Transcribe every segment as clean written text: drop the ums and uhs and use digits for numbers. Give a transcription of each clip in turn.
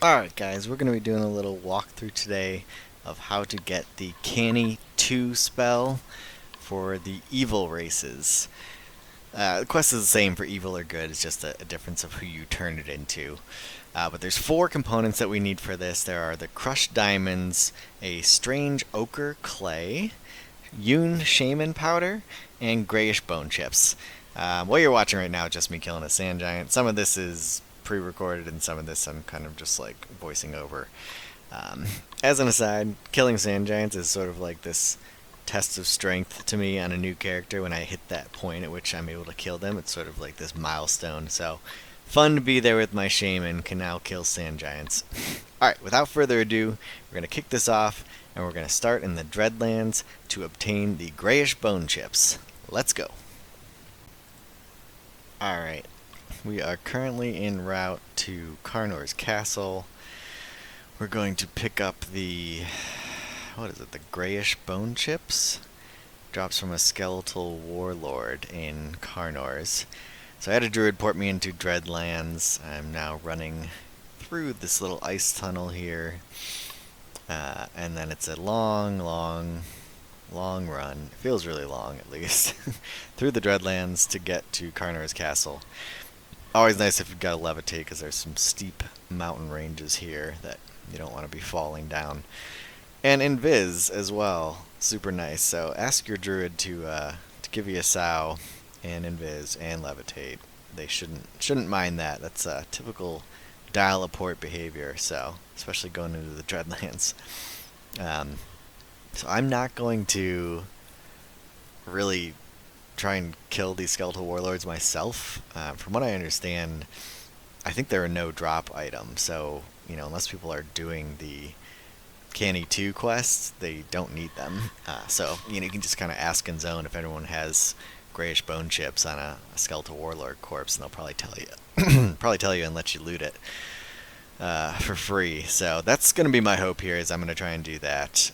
Alright guys, we're going to be doing a little walkthrough today of how to get the Canni 2 spell for the evil races. The quest is the same for evil or good, it's just a difference of who you turn it into. But there's 4 components that we need for this. There are the crushed diamonds, a strange ochre clay, Shaman Powder, and Greyish bone chips. What you're watching right now is just me killing a sand giant. Some of this is pre-recorded, and some of this I'm kind of just like voicing over. Um, as an aside, killing sand giants is sort of like this test of strength to me on a new character. When I hit that point at which I'm able to kill them, it's sort of like this milestone. So fun to be there with my shaman, can now kill sand giants. Alright, without further ado, we're going to kick this off, and we're going to start in the Dreadlands to obtain the Greyish bone chips. Let's go. Alright, we are currently en route to Karnor's castle. We're going to pick up the, what is it, the Greyish bone chips? Drops from a skeletal warlord in Karnor's. So I had a druid port me into Dreadlands. I'm now running through this little ice tunnel here. And then it's a long run. It feels really long, at least. Through the Dreadlands to get to Karnor's castle. Always nice if you've got to levitate, because there's some steep mountain ranges here that you don't want to be falling down. And invis as well, super nice. So ask your druid to give you a sow and invis and levitate. They shouldn't mind that. That's typical dial-a-port behavior. So especially going into the Dreadlands. So I'm not going to really try and kill these skeletal warlords myself. From what I understand, I think they're a no-drop item. So unless people are doing the Canni 2 quests, they don't need them. So you can just kind of ask in zone if anyone has Greyish bone chips on a skeletal warlord corpse, and they'll probably tell you, and let you loot it for free. So that's going to be my hope here. Is I'm going to try and do that.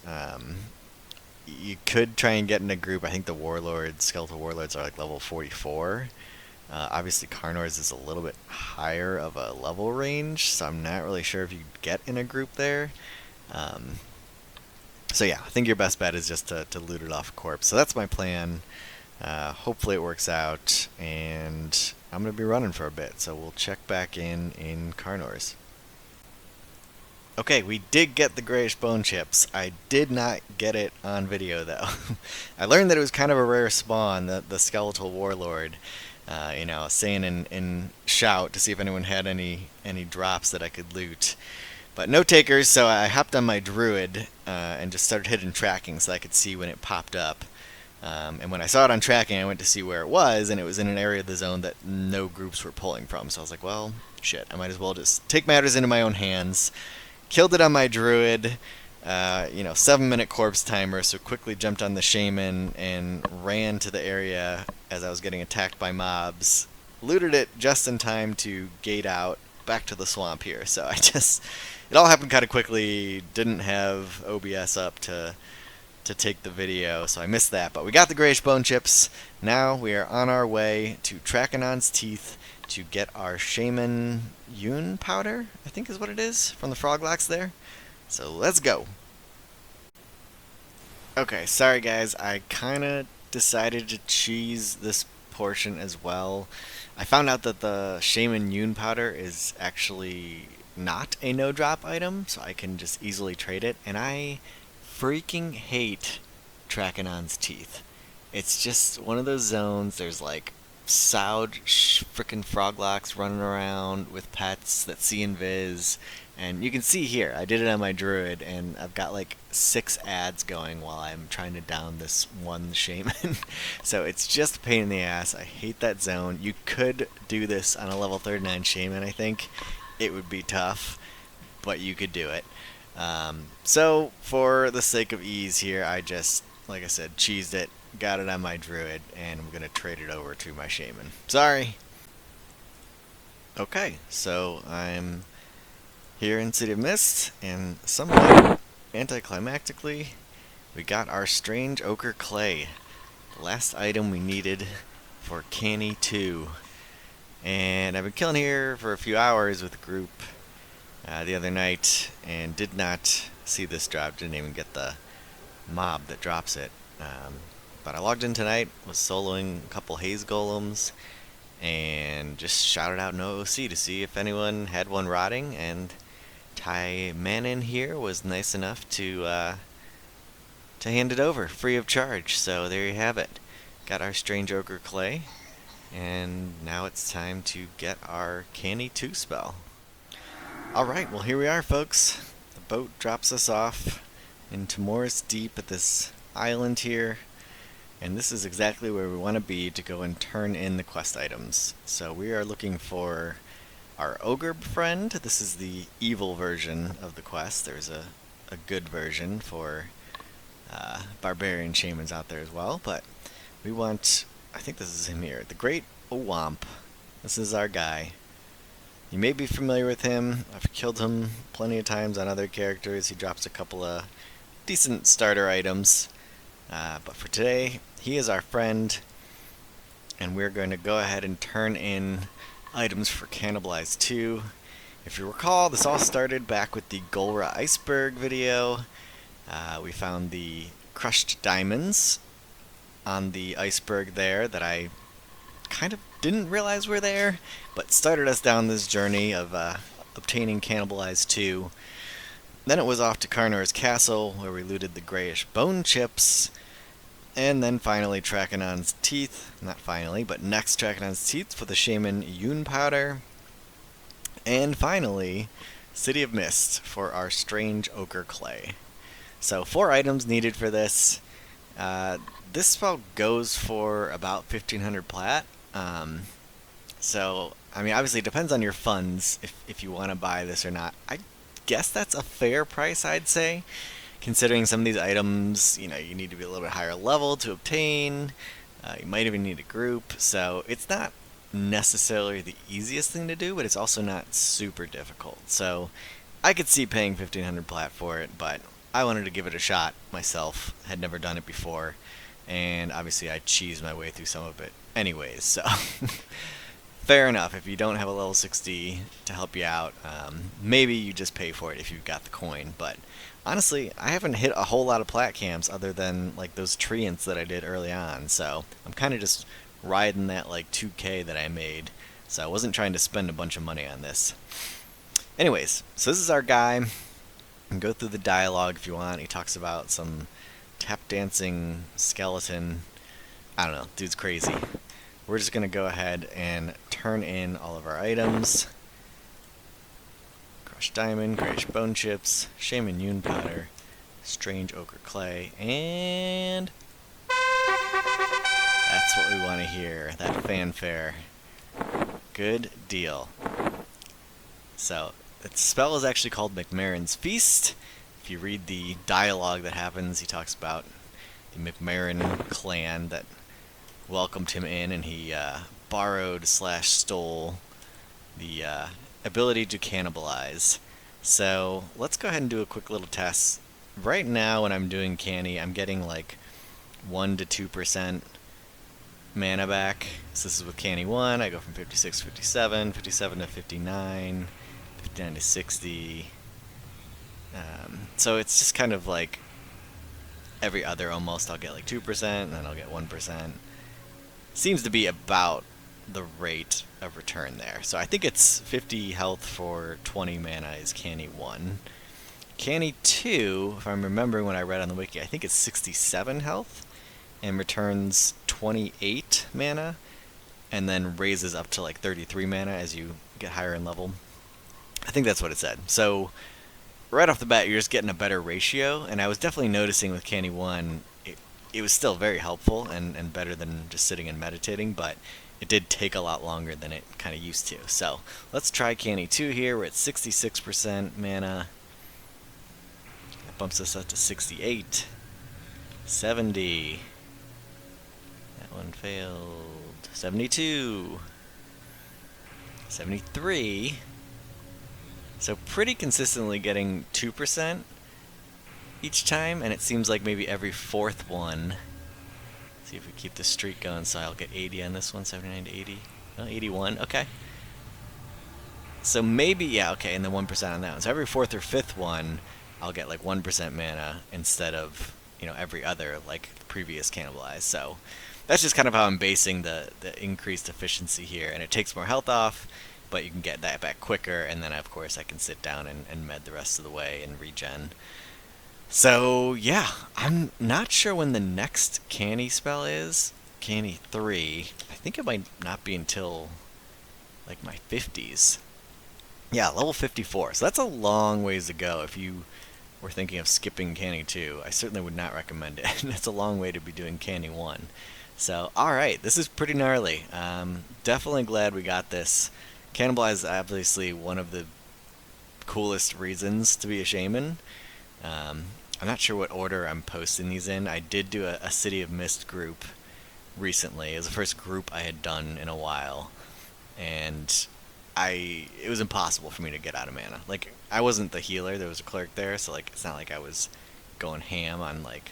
You could try and get in a group. I think the skeletal warlords are like level 44. Obviously, Karnor's is a little bit higher of a level range, so I'm not really sure if you get in a group there. So yeah, I think your best bet is just to loot it off a corpse. So that's my plan. Hopefully it works out, and I'm going to be running for a bit, so we'll check back in Karnor's. Okay, we did get the Greyish bone chips. I did not get it on video, though. I learned that it was kind of a rare spawn, the skeletal warlord. Saying in shout to see if anyone had any drops that I could loot. But no takers, so I hopped on my druid and just started hitting tracking so I could see when it popped up. And when I saw it on tracking, I went to see where it was, and it was in an area of the zone that no groups were pulling from. So I was like, well, shit, I might as well just take matters into my own hands. Killed it on my druid, 7-minute corpse timer, so quickly jumped on the shaman and ran to the area as I was getting attacked by mobs. Looted it just in time to gate out back to the swamp here. So it all happened kind of quickly. Didn't have OBS up to take the video, so I missed that. But we got the Greyish bone chips. Now we are on our way to Trakanon's Teeth to get our Shaman Powder, I think is what it is, from the Froglocks there. So let's go. Okay, sorry guys, I kind of decided to cheese this portion as well. I found out that the Shaman Powder is actually not a no-drop item, so I can just easily trade it, and I freaking hate Trakanon's Teeth. It's just one of those zones, there's like sowed frickin' froglocks running around with pets that see invis, and you can see here, I did it on my druid, and I've got like 6 ads going while I'm trying to down this one shaman. So it's just a pain in the ass. I hate that zone. You could do this on a level 39 shaman, I think. It would be tough, but you could do it. So for the sake of ease here, I just, like I said, cheesed it, got it on my druid, and I'm going to trade it over to my shaman. Sorry! Okay, so I'm here in City of Mist, and somewhat anticlimactically, we got our strange ochre clay. The last item we needed for Canni 2. And I've been killing here for a few hours with a group, the other night and did not see this drop. Didn't even get the mob that drops it. But I logged in tonight, was soloing a couple haze golems, and just shouted out no OC to see if anyone had one rotting. And Ty Manin here was nice enough to hand it over free of charge. So there you have it. Got our Strange Ochre Clay, and now it's time to get our Canni 2 spell. Alright, well here we are, folks. The boat drops us off into Morris Deep at this island here, and this is exactly where we want to be to go and turn in the quest items. So we are looking for our ogre friend. This is the evil version of the quest. There's a good version for barbarian shamans out there as well, but we want, I think this is him here, the Great Owamp. This is our guy. You may be familiar with him. I've killed him plenty of times on other characters. He drops a couple of decent starter items. But for today, he is our friend, and we're going to go ahead and turn in items for Cannibalize 2. If you recall, this all started back with the Golra Iceberg video. We found the crushed diamonds on the iceberg there that I kind of didn't realize were there, but started us down this journey of obtaining Cannibalize 2. Then it was off to Carnor's castle, where we looted the Greyish bone chips, and then finally Trakanon's teeth. Not finally, but next Trakanon's teeth for the Shaman Powder, and finally City of Mist for our Strange Ochre Clay. So 4 items needed for this. This spell goes for about 1,500 plat. So, I mean, obviously it depends on your funds if you want to buy this or not. I guess that's a fair price, I'd say, considering some of these items, you need to be a little bit higher level to obtain. You might even need a group, so it's not necessarily the easiest thing to do, but it's also not super difficult. So I could see paying 1,500 plat for it, but I wanted to give it a shot myself. Had never done it before, and obviously I cheesed my way through some of it anyways, so fair enough. If you don't have a level 60 to help you out, maybe you just pay for it if you've got the coin. But honestly, I haven't hit a whole lot of plat camps other than like those treants that I did early on, so I'm kind of just riding that like 2k that I made, so I wasn't trying to spend a bunch of money on this. Anyways, so this is our guy. You can go through the dialogue if you want. He talks about some tap dancing skeleton. I don't know, dude's crazy. We're just going to go ahead and turn in all of our items. Crushed diamond, Greyish bone chips, Shaman Powder, Strange Ochre Clay, and that's what we want to hear, that fanfare. Good deal. So, the spell is actually called McMarin's Feast. If you read the dialogue that happens, he talks about the McMarin clan that welcomed him in, and he borrowed/stole the ability to cannibalize. So let's go ahead and do a quick little test. Right now when I'm doing Canni, I'm getting like 1 to 2% mana back. So this is with Canni 1. I go from 56 to 57, 57 to 59, 59 to 60. So it's just kind of like every other almost. I'll get like 2%, and then I'll get 1%. Seems to be about the rate of return there. So I think it's 50 health for 20 mana is Canni 1. Canni 2, if I'm remembering what I read on the wiki, I think it's 67 health and returns 28 mana, and then raises up to like 33 mana as you get higher in level. I think that's what it said. So right off the bat, you're just getting a better ratio, and I was definitely noticing with Canni 1, it was still very helpful and better than just sitting and meditating, but it did take a lot longer than it kind of used to. So let's try Canni 2 here. We're at 66% mana. That bumps us up to 68. 70. That one failed. 72. 73. So pretty consistently getting 2% each time, and it seems like maybe every 4th one. See if we keep the streak going, so I'll get 80 on this one, 79 to 80. Oh, 81, okay. So maybe, yeah, okay, and then 1% on that one. So every fourth or fifth one, I'll get like 1% mana instead of, every other, like previous Cannibalize. So that's just kind of how I'm basing the increased efficiency here. And it takes more health off, but you can get that back quicker. And then, of course, I can sit down and med the rest of the way and regen. So, yeah, I'm not sure when the next Canni spell is. Canni 3. I think it might not be until like my 50s. Yeah, level 54. So that's a long ways to go if you were thinking of skipping Canni 2. I certainly would not recommend it. It's a long way to be doing Canni 1. So, alright, this is pretty gnarly. Definitely glad we got this. Cannibalize is obviously one of the coolest reasons to be a shaman. I'm not sure what order I'm posting these in. I did do a City of Mist group recently. It was the first group I had done in a while. And it was impossible for me to get out of mana. Like, I wasn't the healer, there was a cleric there, so like it's not like I was going ham on like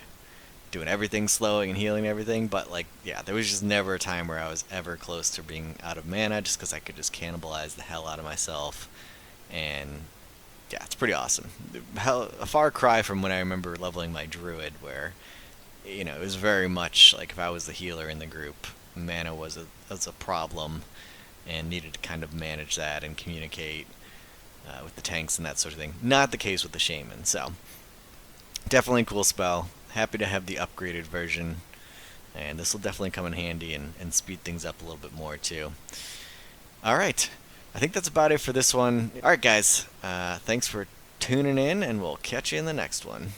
doing everything, slowing and healing everything, but like, yeah, there was just never a time where I was ever close to being out of mana, just because I could just cannibalize the hell out of myself. And yeah, it's pretty awesome. A far cry from when I remember leveling my druid, where it was very much like if I was the healer in the group, mana was a problem, and needed to kind of manage that and communicate with the tanks and that sort of thing. Not the case with the shaman, so definitely a cool spell. Happy to have the upgraded version, and this will definitely come in handy and speed things up a little bit more too. Alright, I think that's about it for this one. Alright guys, thanks for tuning in, and we'll catch you in the next one.